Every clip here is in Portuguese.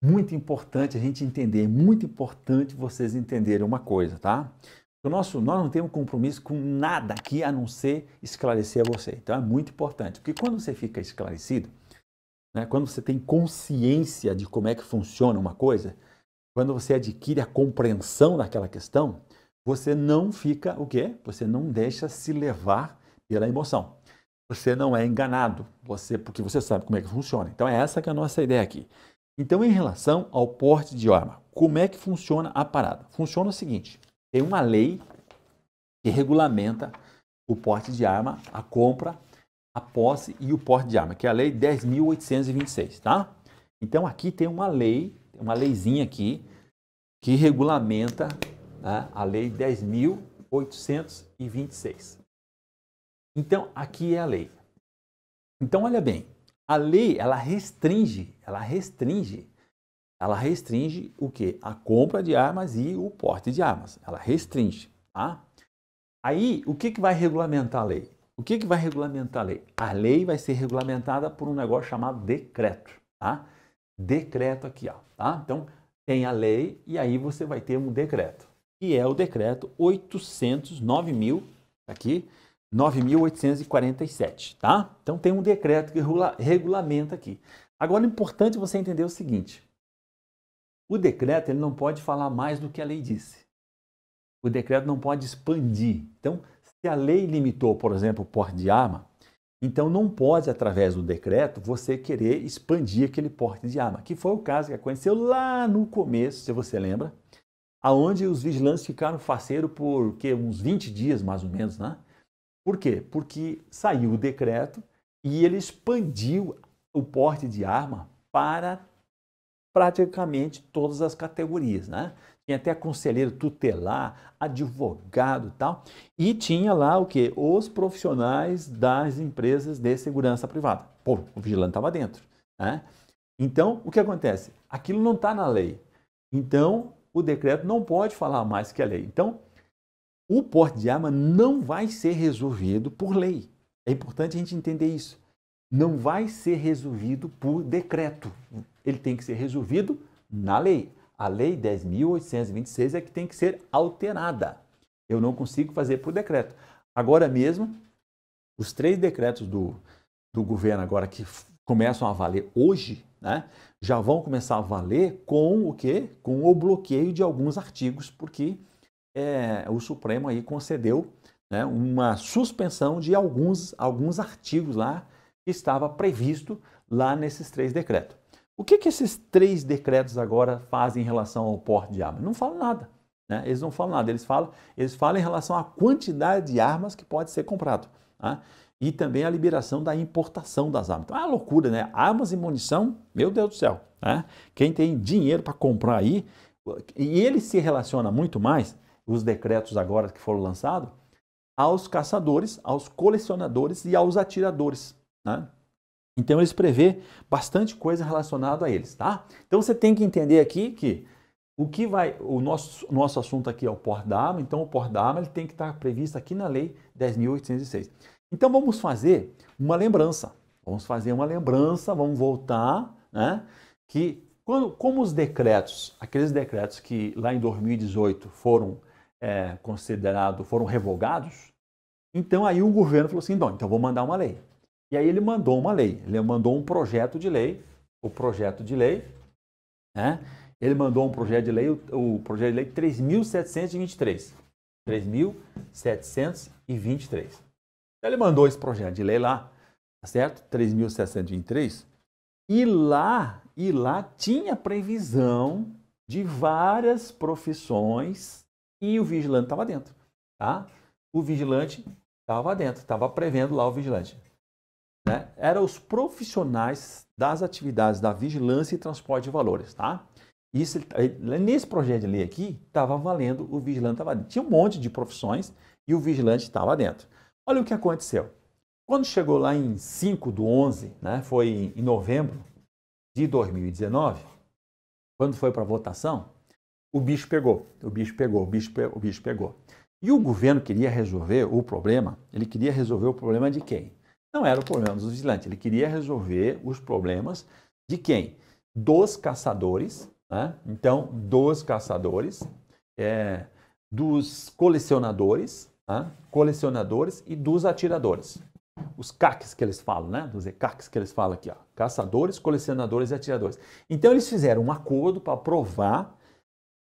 Muito importante a gente entender, muito importante vocês entenderem uma coisa, tá? Nós não temos compromisso com nada aqui a não ser esclarecer a você. Então é muito importante, porque quando você fica esclarecido, né, quando você tem consciência de como é que funciona uma coisa, quando você adquire a compreensão daquela questão, você não fica o quê? Você não deixa se levar pela emoção. Você não é enganado, porque você sabe como é que funciona. Então é essa que é a nossa ideia aqui. Então, em relação ao porte de arma, como é que funciona a parada? Funciona o seguinte: tem uma lei que regulamenta o porte de arma, a compra, a posse e o porte de arma, que é a Lei 10.826, tá? Então, aqui tem uma lei, uma leizinha aqui, que regulamenta, né, a Lei 10.826. Então, aqui é a lei. Então, olha bem, a lei, ela restringe o quê? A compra de armas e o porte de armas. Ela restringe, tá? Aí, o que vai regulamentar a lei? O que vai regulamentar a lei? A lei vai ser regulamentada por um negócio chamado decreto, tá? Decreto aqui, ó, tá? Então, tem a lei e aí você vai ter um decreto, que é o decreto 809.000, aqui, 9.847, tá? Então, tem um decreto que regulamenta aqui. Agora, é importante você entender o seguinte: o decreto ele não pode falar mais do que a lei disse. O decreto não pode expandir. Então, se a lei limitou, por exemplo, o porte de arma, então não pode, através do decreto, você querer expandir aquele porte de arma, que foi o caso que aconteceu lá no começo, se você lembra, aonde os vigilantes ficaram faceiros por uns 20 dias, mais ou menos, né? Por quê? Porque saiu o decreto e ele expandiu o porte de arma para praticamente todas as categorias, né? Tinha até conselheiro tutelar, advogado e tal, e tinha lá o quê? Os profissionais das empresas de segurança privada. Pô, o vigilante estava dentro, né? Então, o que acontece? Aquilo não está na lei. Então, o decreto não pode falar mais que a lei. Então, o porte de arma não vai ser resolvido por lei. É importante a gente entender isso. Não vai ser resolvido por decreto. Ele tem que ser resolvido na lei. A Lei 10.826 é que tem que ser alterada. Eu não consigo fazer por decreto. Agora mesmo, os 3 decretos do governo agora que começam a valer hoje, né, já vão começar a valer com o quê? Com o bloqueio de alguns artigos, porque o Supremo aí concedeu, né, uma suspensão de alguns artigos lá que estava previsto lá nesses 3 decretos. O que esses 3 decretos agora fazem em relação ao porte de armas? Não falam nada, né? Eles não falam nada, eles falam em relação à quantidade de armas que pode ser comprado, tá? E também a liberação da importação das armas. Então é uma loucura, né? Armas e munição, meu Deus do céu, né? Quem tem dinheiro para comprar aí, e ele se relaciona muito mais, os decretos agora que foram lançados, aos caçadores, aos colecionadores e aos atiradores, né? Então eles prevê bastante coisa relacionada a eles, tá? Então você tem que entender aqui que o nosso assunto aqui é o porte da arma, então o porte da arma ele tem que estar previsto aqui na Lei 10.806. Então vamos fazer uma lembrança. Vamos voltar, né? Que como os decretos, aqueles decretos que lá em 2018 foram foram revogados, então aí o governo falou assim, bom, então vou mandar uma lei. E aí ele mandou uma lei, ele mandou um projeto de lei, né? Ele mandou um projeto de lei, o projeto de lei 3.723. 3.723. Então ele mandou esse projeto de lei lá, tá certo? 3.723. E lá tinha previsão de várias profissões e o vigilante estava dentro, tá? O vigilante estava dentro, estava prevendo lá o vigilante. Né? Eram os profissionais das atividades da vigilância e transporte de valores, tá? Isso, nesse projeto de lei aqui, estava valendo, o vigilante estava dentro. Tinha um monte de profissões e o vigilante estava dentro. Olha o que aconteceu. Quando chegou lá em 5/11, né, foi em novembro de 2019, quando foi para a votação, o bicho pegou. E o governo queria resolver o problema, de quem? Não era o problema dos vigilantes, ele queria resolver os problemas de quem? dos caçadores, né? Então, dos caçadores, dos colecionadores, né? Colecionadores e dos atiradores. Os CACs que eles falam, né? Dos ECACs que eles falam aqui, ó. Caçadores, colecionadores e atiradores. Então, eles fizeram um acordo para aprovar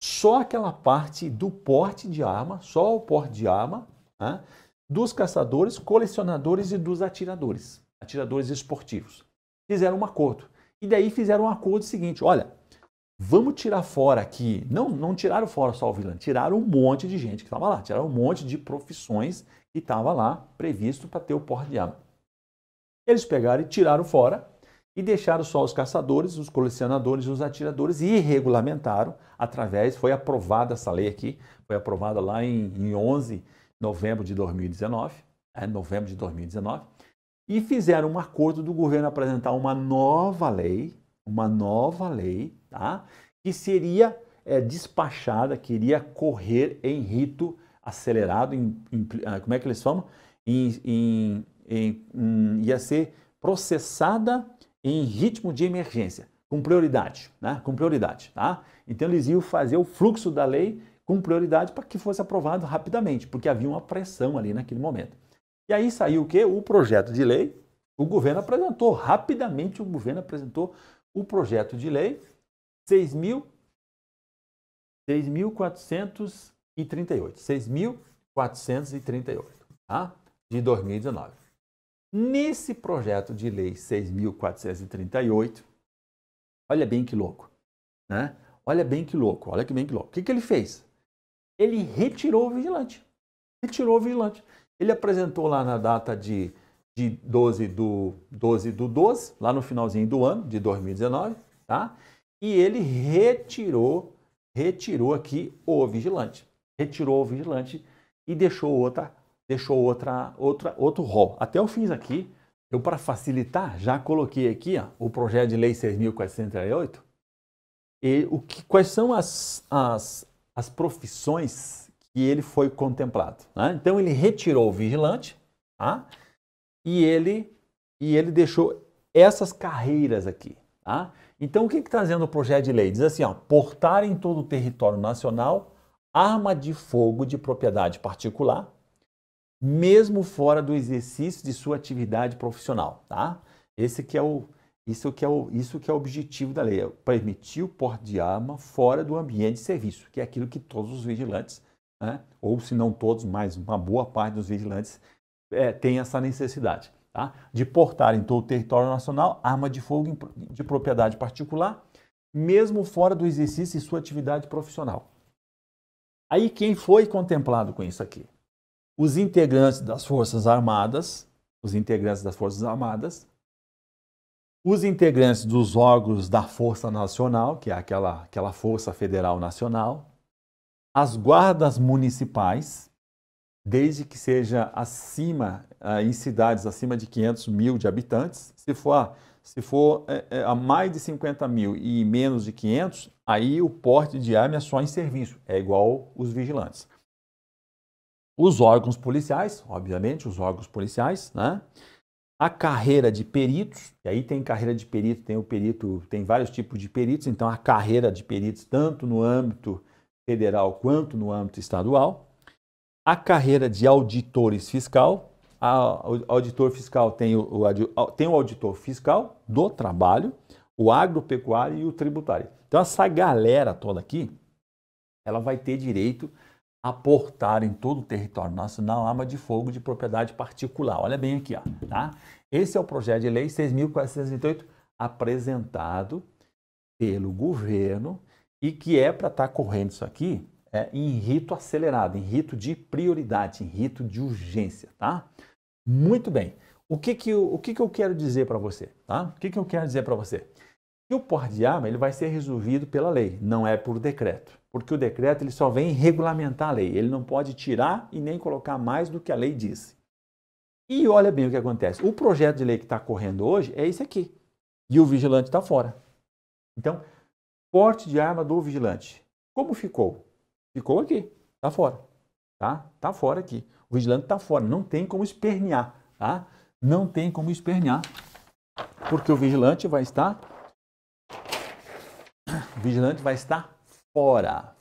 só aquela parte do porte de arma, só o porte de arma, né? Dos caçadores, colecionadores e dos atiradores, atiradores esportivos. Fizeram um acordo. E daí fizeram um acordo seguinte, olha, vamos tirar fora aqui, não tiraram fora só o vigilante, tiraram um monte de gente que estava lá, tiraram um monte de profissões que estava lá previsto para ter o porte de arma. Eles pegaram e tiraram fora e deixaram só os caçadores, os colecionadores e os atiradores e regulamentaram foi aprovada essa lei aqui, foi aprovada lá em 11 de novembro de 2019, e fizeram um acordo do governo apresentar uma nova lei, tá? Que seria despachada, que iria correr em rito acelerado, como é que eles falam? Ia ser processada em ritmo de emergência, com prioridade, né? Com prioridade, tá? Então eles iam fazer o fluxo da lei com prioridade para que fosse aprovado rapidamente, porque havia uma pressão ali naquele momento. E aí saiu o quê? O projeto de lei, o governo apresentou, rapidamente o governo apresentou o projeto de lei 6.438, tá? De 2019. Nesse projeto de lei 6.438, olha bem que louco, né? Olha bem que louco, olha que bem que louco. O que ele fez? Ele retirou o vigilante. Ele apresentou lá na data de 12/12, lá no finalzinho do ano, de 2019, tá? E ele retirou aqui o vigilante. Retirou o vigilante e deixou outro rol. Até eu fiz aqui, para facilitar, já coloquei aqui ó, o projeto de lei 6.438 e quais são as profissões que ele foi contemplado, né? Então ele retirou o vigilante, tá? E ele deixou essas carreiras aqui, tá? Então o que está dizendo o projeto de lei? Diz assim, ó, portar em todo o território nacional arma de fogo de propriedade particular, mesmo fora do exercício de sua atividade profissional, tá? Isso que é o objetivo da lei, é permitir o porte de arma fora do ambiente de serviço, que é aquilo que todos os vigilantes, né? Ou se não todos, mas uma boa parte dos vigilantes tem essa necessidade, tá? De portar em todo o território nacional arma de fogo de propriedade particular, mesmo fora do exercício de sua atividade profissional. Aí quem foi contemplado com isso aqui? Os integrantes das Forças Armadas, os integrantes dos órgãos da Força Nacional, que é aquela Força Federal Nacional, as guardas municipais, desde que seja em cidades acima de 500 mil de habitantes, se for a mais de 50 mil e menos de 500, aí o porte de arma é só em serviço, é igual os vigilantes. Os órgãos policiais, obviamente, né? A carreira de peritos, e aí tem carreira de perito, tem vários tipos de peritos, então a carreira de peritos tanto no âmbito federal quanto no âmbito estadual. A carreira de auditores fiscal, o auditor fiscal tem o auditor fiscal do trabalho, o agropecuário e o tributário. Então essa galera toda aqui, ela vai ter direito a portar em todo o território nacional arma de fogo de propriedade particular. Olha bem aqui, ó, tá? Esse é o projeto de lei 6.438 apresentado pelo governo e que é para estar correndo isso aqui em rito acelerado, em rito de prioridade, em rito de urgência, tá? Muito bem. O que eu quero dizer para você, tá? O que eu quero dizer para você? Que o porte de arma ele vai ser resolvido pela lei, não é por decreto. Porque o decreto ele só vem regulamentar a lei. Ele não pode tirar e nem colocar mais do que a lei diz. E olha bem o que acontece. O projeto de lei que está correndo hoje é esse aqui. E o vigilante está fora. Então, porte de arma do vigilante. Como ficou? Ficou aqui. Está fora. Tá? Está fora aqui. O vigilante está fora. Não tem como espernear. Tá? Não tem como espernear. Porque o vigilante vai estar O vigilante vai estar fora.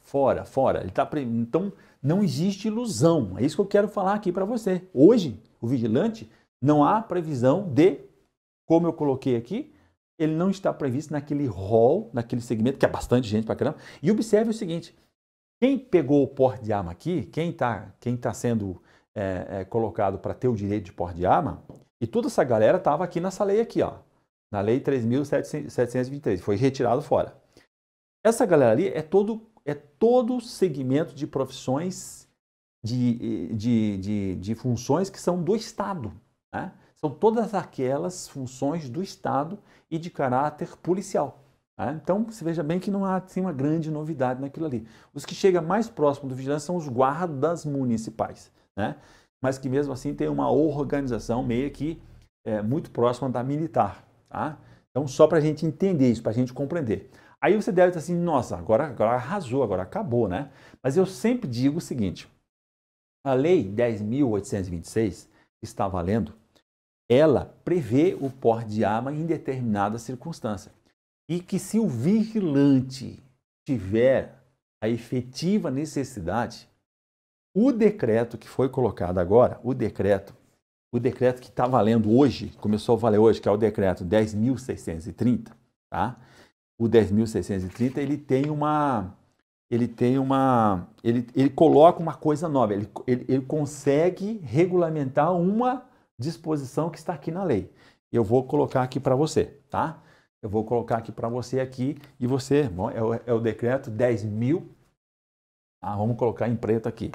Ele tá Então, não existe ilusão. É isso que eu quero falar aqui para você. Hoje, o vigilante, não há previsão de, como eu coloquei aqui, ele não está previsto naquele rol, naquele segmento, que é bastante gente para caramba. E observe o seguinte, quem pegou o porte de arma aqui, quem tá sendo colocado para ter o direito de porte de arma, e toda essa galera estava aqui nessa lei aqui, ó, na lei 3.723, foi retirado fora. Essa galera ali é todo segmento de profissões, de funções que são do Estado, né? São todas aquelas funções do Estado e de caráter policial. Né? Então, você veja bem que não há assim, uma grande novidade naquilo ali. Os que chegam mais próximo do vigilante são os guardas municipais, né? Mas que mesmo assim tem uma organização meio que muito próxima da militar. Tá? Então, só para a gente entender isso, para a gente compreender. Aí você deve estar assim, nossa, agora arrasou, agora acabou, né? Mas eu sempre digo o seguinte, a Lei 10.826, que está valendo, ela prevê o porte de arma em determinada circunstância. E que se o vigilante tiver a efetiva necessidade, o decreto que foi colocado agora, o decreto que está valendo hoje, começou a valer hoje, que é o decreto 10.630, tá? O 10.630, ele coloca uma coisa nova, ele consegue regulamentar uma disposição que está aqui na lei. Eu vou colocar aqui para você, tá? Eu vou colocar aqui para você aqui e você, bom, é o decreto 10.000, vamos colocar em preto aqui.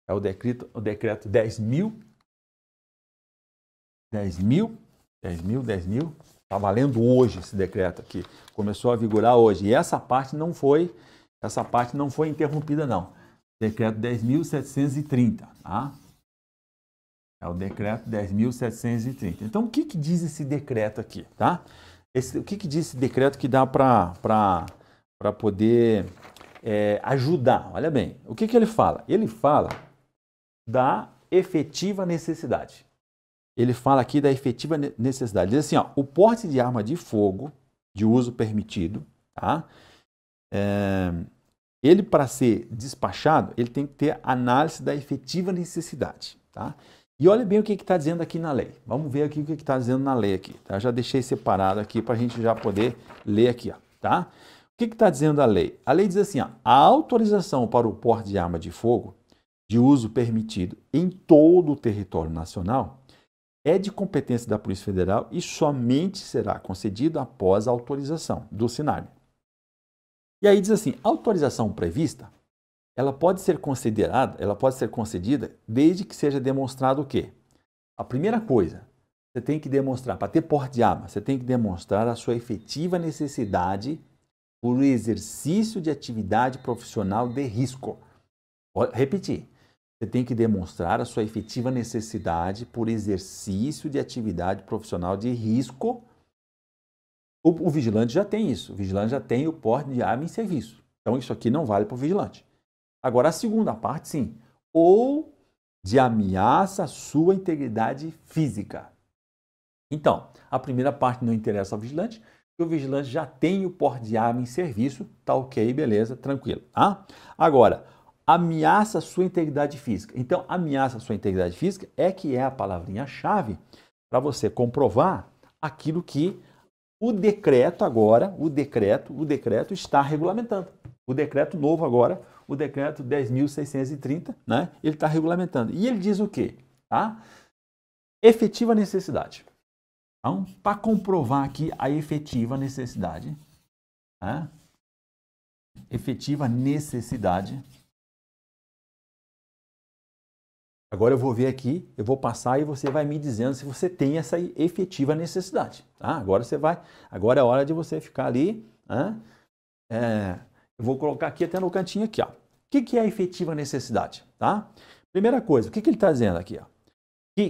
É o decreto 10.000, está valendo hoje esse decreto aqui. Começou a vigorar hoje. E essa parte não foi interrompida, não. Decreto 10.730, tá? É o decreto 10.730. Então, o que diz esse decreto aqui, tá? O que diz esse decreto que dá para poder ajudar? Olha bem, o que ele fala? Ele fala da efetiva necessidade. Ele fala aqui da efetiva necessidade. Diz assim, ó, o porte de arma de fogo de uso permitido, tá? Ele, para ser despachado, ele tem que ter análise da efetiva necessidade, tá? E olha bem o que está dizendo aqui na lei. Vamos ver aqui o que está dizendo na lei aqui. Tá? Já deixei separado aqui para a gente já poder ler aqui, ó, tá? O que está dizendo a lei? A lei diz assim, ó, a autorização para o porte de arma de fogo de uso permitido em todo o território nacional é de competência da Polícia Federal e somente será concedido após a autorização do SINARME. E aí diz assim, a autorização prevista, ela pode ser concedida desde que seja demonstrado o quê? A primeira coisa, você tem que demonstrar, para ter porte de arma, você tem que demonstrar a sua efetiva necessidade por exercício de atividade profissional de risco. Vou repetir. Você tem que demonstrar a sua efetiva necessidade por exercício de atividade profissional de risco. O vigilante já tem isso. O vigilante já tem o porte de arma em serviço. Então, isso aqui não vale para o vigilante. Agora, a segunda parte, sim. Ou de ameaça à sua integridade física. Então, a primeira parte não interessa ao vigilante, porque o vigilante já tem o porte de arma em serviço. Tá ok, beleza, tranquilo. Tá? Agora, ameaça a sua integridade física. Então, ameaça a sua integridade física é a palavrinha-chave para você comprovar aquilo que o decreto agora, o decreto está regulamentando. O decreto novo agora, o decreto 10.630, né? Ele está regulamentando. E ele diz o quê? Tá? Efetiva necessidade. Então, para comprovar aqui a efetiva necessidade, né? Efetiva necessidade. Agora eu vou ver aqui, eu vou passar e você vai me dizendo se você tem essa efetiva necessidade. Tá? Agora é hora de você ficar ali. Né? Eu vou colocar aqui até no cantinho aqui. Ó. O que é a efetiva necessidade? Tá? Primeira coisa, o que ele está dizendo aqui? Ó?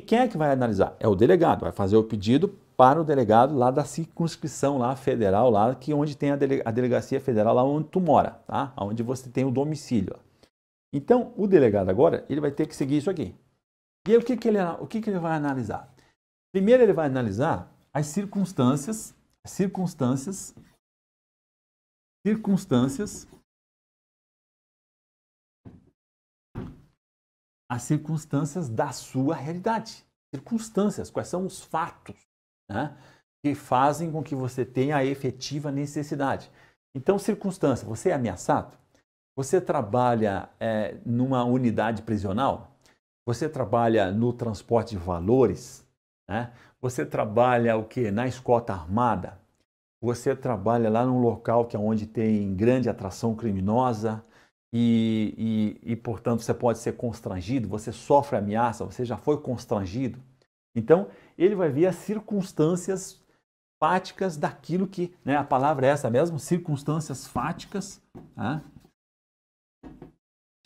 Quem é que vai analisar? É o delegado, vai fazer o pedido para o delegado lá da circunscrição lá, federal, lá, que onde tem a delegacia federal, lá onde tu mora, tá? Onde você tem o domicílio. Então, o delegado agora, ele vai ter que seguir isso aqui. E aí, o que ele vai analisar? Primeiro, ele vai analisar as circunstâncias circunstâncias, as circunstâncias da sua realidade. Circunstâncias, quais são os fatos, né, que fazem com que você tenha a efetiva necessidade. Então, circunstância, você é ameaçado? Você trabalha numa unidade prisional? Você trabalha no transporte de valores? Né? Você trabalha o quê? Na escolta armada? Você trabalha lá num local que é onde tem grande atração criminosa portanto, você pode ser constrangido, você sofre ameaça, você já foi constrangido. Então, ele vai ver as circunstâncias fáticas daquilo que, né, a palavra é essa mesmo, circunstâncias fáticas, né?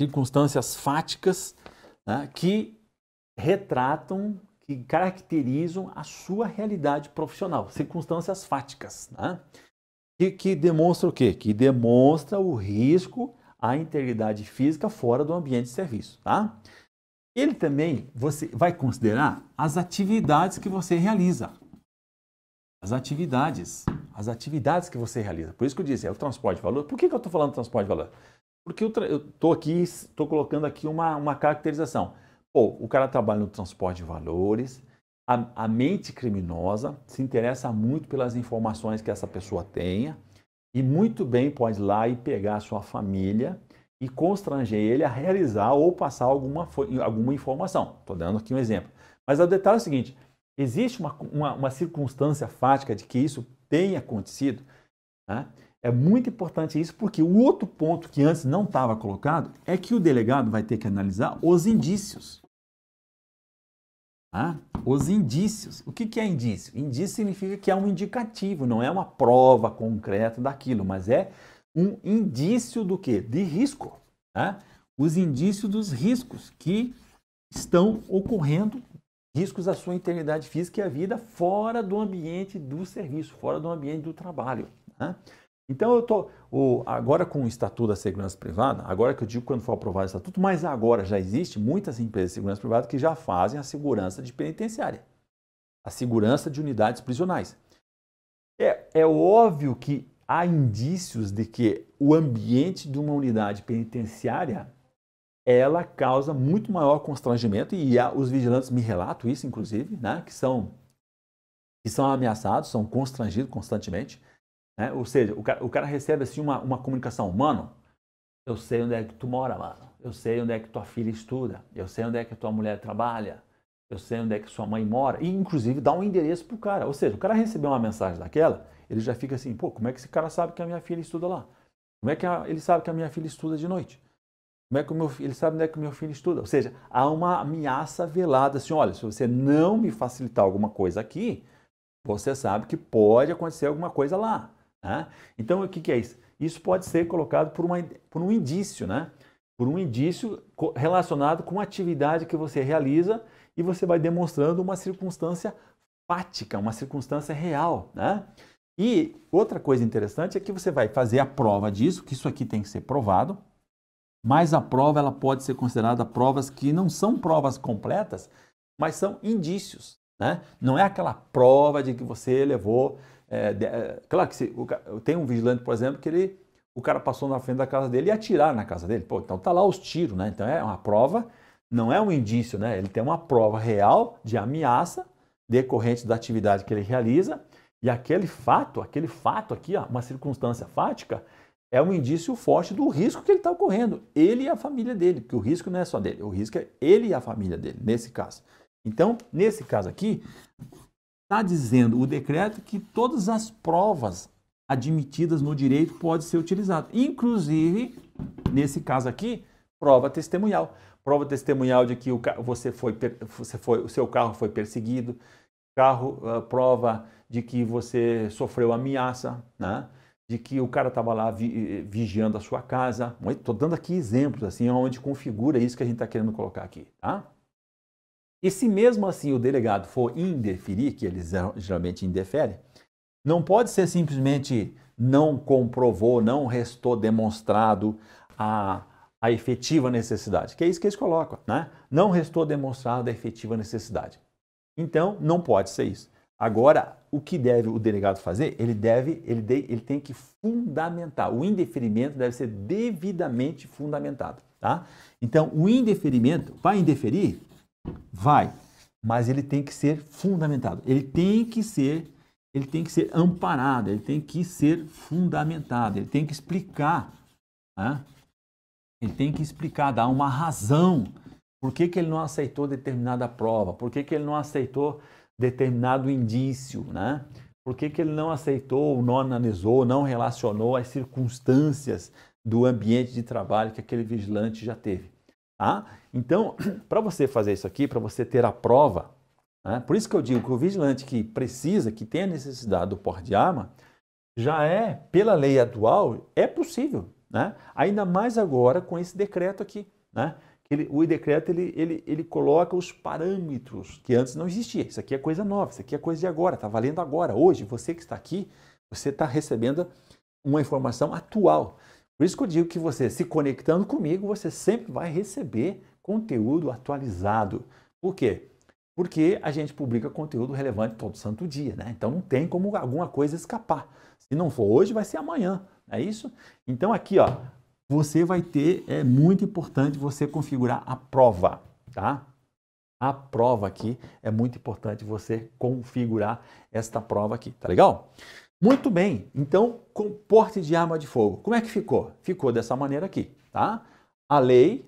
Circunstâncias fáticas, né, que retratam, que caracterizam a sua realidade profissional, circunstâncias fáticas, né? Que demonstra o quê? Que demonstra o risco à integridade física fora do ambiente de serviço, tá? Ele também, você vai considerar as atividades que você realiza. As atividades que você realiza. Por isso que eu disse, é o transporte de valor. Por que eu estou falando de transporte de valor? Porque eu estou colocando aqui uma caracterização. Pô, o cara trabalha no transporte de valores, a mente criminosa se interessa muito pelas informações que essa pessoa tenha e muito bem pode ir lá e pegar a sua família e constranger ele a realizar ou passar alguma informação. Estou dando aqui um exemplo. Mas o detalhe é o seguinte, existe uma circunstância fática de que isso tenha acontecido, né? É muito importante isso porque o outro ponto que antes não estava colocado é que o delegado vai ter que analisar os indícios. Os indícios. O que é indício? Indício significa que é um indicativo, não é uma prova concreta daquilo, mas é um indício do quê? De risco. Os indícios dos riscos que estão ocorrendo, riscos à sua integridade física e à vida fora do ambiente do serviço, fora do ambiente do trabalho. Então, eu estou agora com o Estatuto da Segurança Privada, agora que eu digo quando for aprovado o Estatuto, mas agora já existe muitas empresas de segurança privada que já fazem a segurança de penitenciária, a segurança de unidades prisionais. É óbvio que há indícios de que o ambiente de uma unidade penitenciária, ela causa muito maior constrangimento, e os vigilantes me relatam isso, inclusive, né, que são ameaçados, são constrangidos constantemente. Ou seja, o cara recebe assim uma comunicação, mano, eu sei onde é que tu mora, mano, eu sei onde é que tua filha estuda, eu sei onde é que tua mulher trabalha, eu sei onde é que sua mãe mora, e inclusive dá um endereço pro cara. Ou seja, o cara recebeu uma mensagem daquela, ele já fica assim, pô, como é que esse cara sabe que a minha filha estuda lá? Como é que ele sabe que a minha filha estuda de noite? Como é que ele sabe onde é que o meu filho estuda? Ou seja, há uma ameaça velada assim, olha, se você não me facilitar alguma coisa aqui, você sabe que pode acontecer alguma coisa lá. Então, o que é isso? Isso pode ser colocado por um indício, né? Por um indício relacionado com a atividade que você realiza e você vai demonstrando uma circunstância fática, uma circunstância real, né? E outra coisa interessante é que você vai fazer a prova disso, que isso aqui tem que ser provado, mas a prova ela pode ser considerada provas que não são provas completas, mas são indícios, né? Não é aquela prova de que você levou... claro que tem um vigilante, por exemplo, que o cara passou na frente da casa dele e atiraram na casa dele. Pô, então tá lá os tiros, né? Então é uma prova, não é um indício, né? Ele tem uma prova real de ameaça decorrente da atividade que ele realiza, e aquele fato aqui, ó, uma circunstância fática, é um indício forte do risco que ele está ocorrendo, ele e a família dele, porque o risco não é só dele, o risco é ele e a família dele, nesse caso. Então, nesse caso aqui, está dizendo o decreto que todas as provas admitidas no direito podem ser utilizadas. Inclusive, nesse caso aqui, prova testemunhal. Prova testemunhal de que o seu carro foi perseguido, prova de que você sofreu ameaça, né? De que o cara estava lá vigiando a sua casa. Estou dando aqui exemplos, assim, onde configura isso que a gente está querendo colocar aqui, tá? E se mesmo assim o delegado for indeferir, que eles geralmente indeferem, não pode ser simplesmente não comprovou, não restou demonstrado a efetiva necessidade, que é isso que eles colocam, né? Não restou demonstrado a efetiva necessidade. Então, não pode ser isso. Agora, o que deve o delegado fazer? Ele tem que fundamentar. O indeferimento deve ser devidamente fundamentado, tá? Então, o indeferimento, vai indeferir? Vai, mas ele tem que ser fundamentado. Ele tem que ser amparado, ele tem que ser fundamentado, ele tem que explicar, né? Ele tem que explicar, dar uma razão. Por que ele não aceitou determinada prova? Por que ele não aceitou determinado indício, né? Por que ele não aceitou, não analisou, não relacionou as circunstâncias do ambiente de trabalho que aquele vigilante já teve, tá? Então, para você fazer isso aqui, para você ter a prova, né? Por isso que eu digo que o vigilante que precisa, que tem a necessidade do porte de arma, já é, pela lei atual, é possível, né? Ainda mais agora com esse decreto aqui, né? O decreto ele coloca os parâmetros que antes não existia. Isso aqui é coisa nova, isso aqui é coisa de agora, está valendo agora. Hoje, você que está aqui, você está recebendo uma informação atual. Por isso que eu digo que você, se conectando comigo, você sempre vai receber conteúdo atualizado. Por quê? Porque a gente publica conteúdo relevante todo santo dia, né? Então não tem como alguma coisa escapar. Se não for hoje, vai ser amanhã, não é isso? Então aqui, ó, você vai ter, é muito importante você configurar a prova, tá? A prova aqui, é muito importante você configurar esta prova aqui, tá legal? Muito bem, então, com porte de arma de fogo, como é que ficou? Ficou dessa maneira aqui, tá? A lei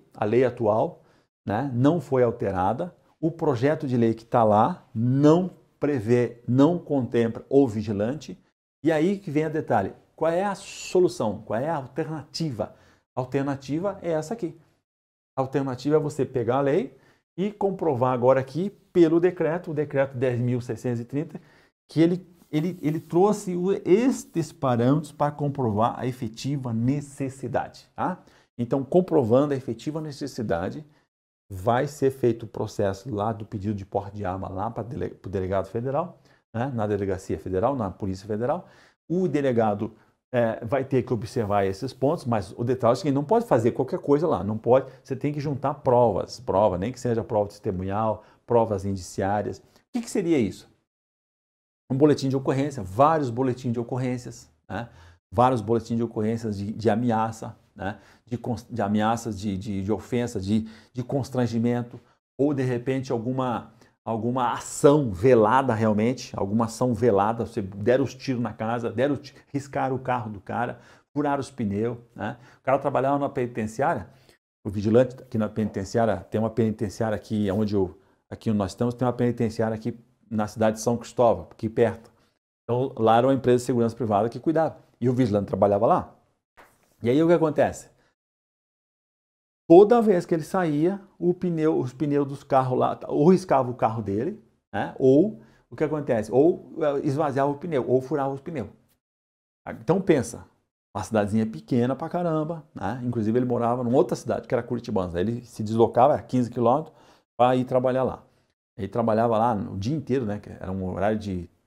atual, né, não foi alterada, o projeto de lei que está lá não prevê, não contempla o vigilante, e aí que vem o detalhe, qual é a solução, qual é a alternativa? A alternativa é essa aqui. A alternativa é você pegar a lei e comprovar agora aqui pelo decreto, o decreto 10.630, que ele trouxe estes parâmetros para comprovar a efetiva necessidade, tá? Então, comprovando a efetiva necessidade, vai ser feito o processo lá do pedido de porte de arma lá para o delegado federal, né? Na delegacia federal, na Polícia Federal. O delegado vai ter que observar esses pontos, mas o detalhe é que não pode fazer qualquer coisa lá, não pode, você tem que juntar provas, nem que seja prova testemunhal, provas indiciárias. O que seria isso? Um boletim de ocorrência, vários boletins de ocorrências, né? Vários boletins de ocorrências de ameaça, né? De ameaças, de ofensa, de constrangimento, ou de repente alguma ação velada realmente, alguma ação velada, você deram os tiros na casa, riscaram o carro do cara, furaram os pneus, né? O cara trabalhava na penitenciária, o vigilante aqui na penitenciária, tem uma penitenciária aqui aqui onde nós estamos, tem uma penitenciária aqui na cidade de São Cristóvão, aqui perto. Então lá era uma empresa de segurança privada que cuidava, e o vigilante trabalhava lá. E aí o que acontece? Toda vez que ele saía, os pneus dos carros lá, ou riscava o carro dele, né? Ou o que acontece? Ou esvaziava o pneu, ou furava os pneus. Então pensa, uma cidadezinha pequena pra caramba, né? Inclusive ele morava numa outra cidade, que era Curitibano. Aí ele se deslocava 15 quilômetros para ir trabalhar lá. Ele trabalhava lá o dia inteiro, né? Era um horário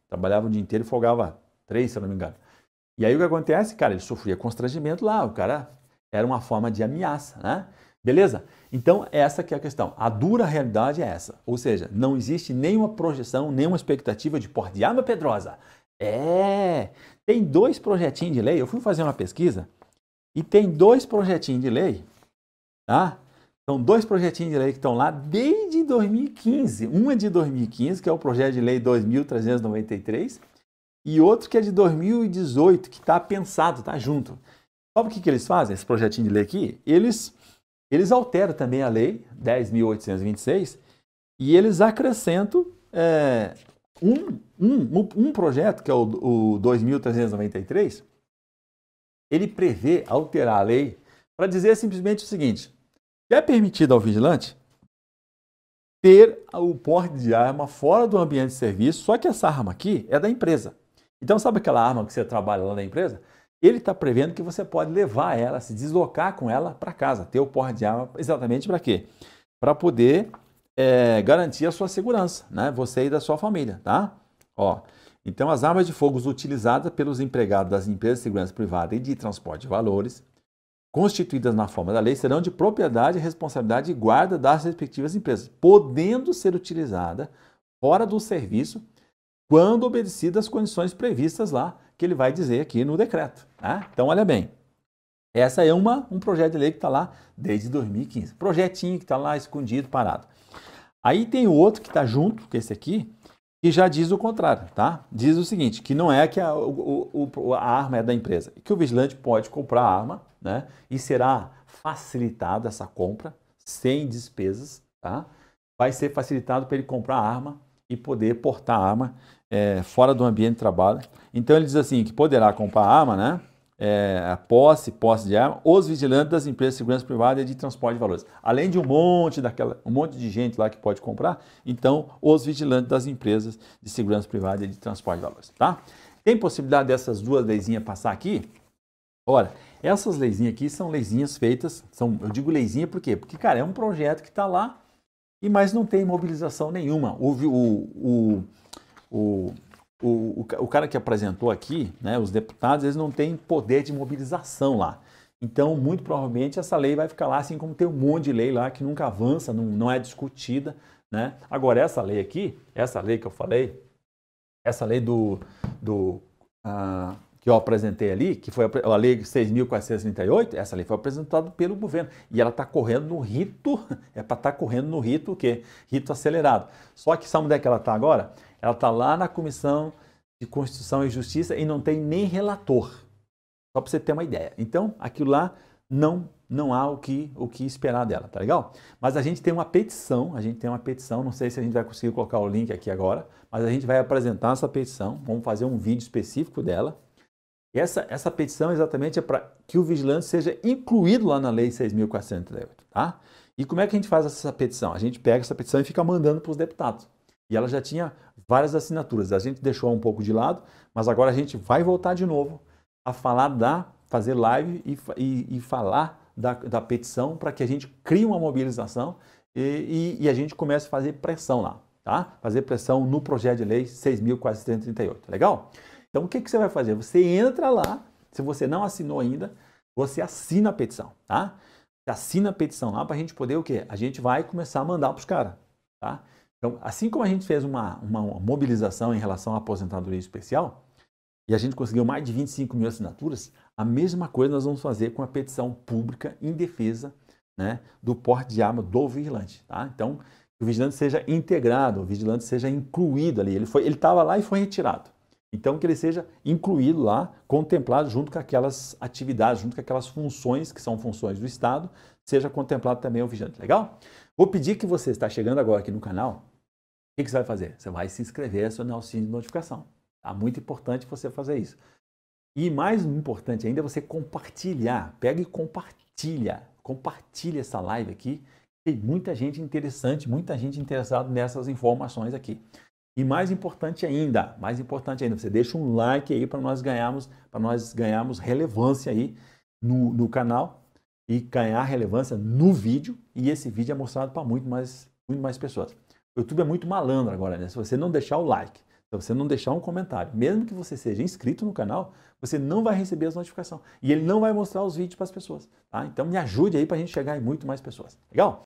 trabalhava o dia inteiro e folgava 3, se eu não me engano. E aí o que acontece? Cara, ele sofria constrangimento lá, o cara era uma forma de ameaça, né? Beleza? Então, essa que é a questão. A dura realidade é essa. Ou seja, não existe nenhuma projeção, nenhuma expectativa de porte de arma, Pedrosa. Tem 2 projetinhos de lei. Eu fui fazer uma pesquisa e tem 2 projetinhos de lei, tá? São 2 projetinhos de lei que estão lá desde 2015. Um é de 2015, que é o projeto de lei 2.393, e outro que é de 2018, que está pensado, está junto. Sabe o que eles fazem, esse projetinho de lei aqui? Eles alteram também a lei 10.826 e eles acrescentam um projeto, que é o 2.393, ele prevê alterar a lei para dizer simplesmente o seguinte: é permitido ao vigilante ter o porte de arma fora do ambiente de serviço, só que essa arma aqui é da empresa. Então, sabe aquela arma que você trabalha lá na empresa? Ele está prevendo que você pode levar ela, se deslocar com ela para casa, ter o porte de arma exatamente para quê? Para poder garantir a sua segurança, né? Você e da sua família, tá? Ó, então, as armas de fogo utilizadas pelos empregados das empresas de segurança privada e de transporte de valores, constituídas na forma da lei, serão de propriedade, responsabilidade e guarda das respectivas empresas, podendo ser utilizada fora do serviço quando obedecidas as condições previstas lá, que ele vai dizer aqui no decreto. Tá? Então, olha bem, essa é um projeto de lei que está lá desde 2015. Projetinho que está lá escondido, parado. Aí tem o outro que está junto, que é esse aqui, que já diz o contrário, tá? Diz o seguinte, que não é que a arma é da empresa, que o vigilante pode comprar a arma, né? E será facilitada essa compra, sem despesas, tá? Vai ser facilitado para ele comprar a arma e poder portar a arma fora do ambiente de trabalho. Então ele diz assim, que poderá comprar a arma, né? A posse de arma, os vigilantes das empresas de segurança privada e de transporte de valores. Além de um monte de gente lá que pode comprar, então os vigilantes das empresas de segurança privada e de transporte de valores, tá? Tem possibilidade dessas duas leizinhas passar aqui? Ora, essas leizinhas aqui são leizinhas feitas, eu digo leizinha por quê? Porque, cara, é um projeto que está lá, mas não tem mobilização nenhuma. O cara que apresentou aqui, né, os deputados, eles não têm poder de mobilização lá. Então, muito provavelmente, essa lei vai ficar lá, assim como tem um monte de lei lá que nunca avança, não é discutida, né? Agora, essa lei aqui, essa lei que eu falei, essa lei que eu apresentei ali, que foi a lei 6.438, essa lei foi apresentada pelo governo. E ela está correndo no rito, é para estar correndo no rito o quê? Rito acelerado. Só que sabe onde é que ela está agora? Ela está lá na Comissão de Constituição e Justiça e não tem nem relator. Só para você ter uma ideia. Então, aquilo lá não há o que esperar dela, tá legal? Mas a gente tem uma petição, não sei se a gente vai conseguir colocar o link aqui agora, mas a gente vai apresentar essa petição, vamos fazer um vídeo específico dela. E essa petição exatamente é para que o vigilante seja incluído lá na Lei 6.438, tá? E como é que a gente faz essa petição? A gente pega essa petição e fica mandando para os deputados. E ela já tinha várias assinaturas. A gente deixou um pouco de lado, mas agora a gente vai voltar de novo a fazer live e falar da petição para que a gente crie uma mobilização e a gente comece a fazer pressão lá, tá? Fazer pressão no projeto de lei 6.438, legal? Então, o que você vai fazer? Você entra lá, se você não assinou ainda, você assina a petição, tá? Você assina a petição lá para a gente poder o quê? A gente vai começar a mandar para os caras, tá? Então, assim como a gente fez uma mobilização em relação à aposentadoria especial, e a gente conseguiu mais de 25 mil assinaturas, a mesma coisa nós vamos fazer com a petição pública em defesa, né, do porte de arma do vigilante, tá? Então, que o vigilante seja integrado, o vigilante seja incluído ali. Ele estava lá e foi retirado. Então, que ele seja incluído lá, contemplado junto com aquelas atividades, junto com aquelas funções, que são funções do Estado, seja contemplado também o vigilante. Legal? Vou pedir que você está chegando agora aqui no canal, o que você vai fazer? Você vai se inscrever, acionar o sininho de notificação. Tá? Muito importante você fazer isso. E mais importante ainda é você compartilhar. Pega e compartilha. Compartilha essa live aqui. Tem muita gente interessante, muita gente interessada nessas informações aqui. E mais importante ainda, você deixa um like aí para nós ganharmos relevância aí no canal e ganhar relevância no vídeo. E esse vídeo é mostrado para muito mais pessoas. O YouTube é muito malandro agora, né? Se você não deixar o like, se você não deixar um comentário, mesmo que você seja inscrito no canal, você não vai receber as notificações. E ele não vai mostrar os vídeos para as pessoas, tá? Então me ajude aí para a gente chegar em muito mais pessoas. Legal?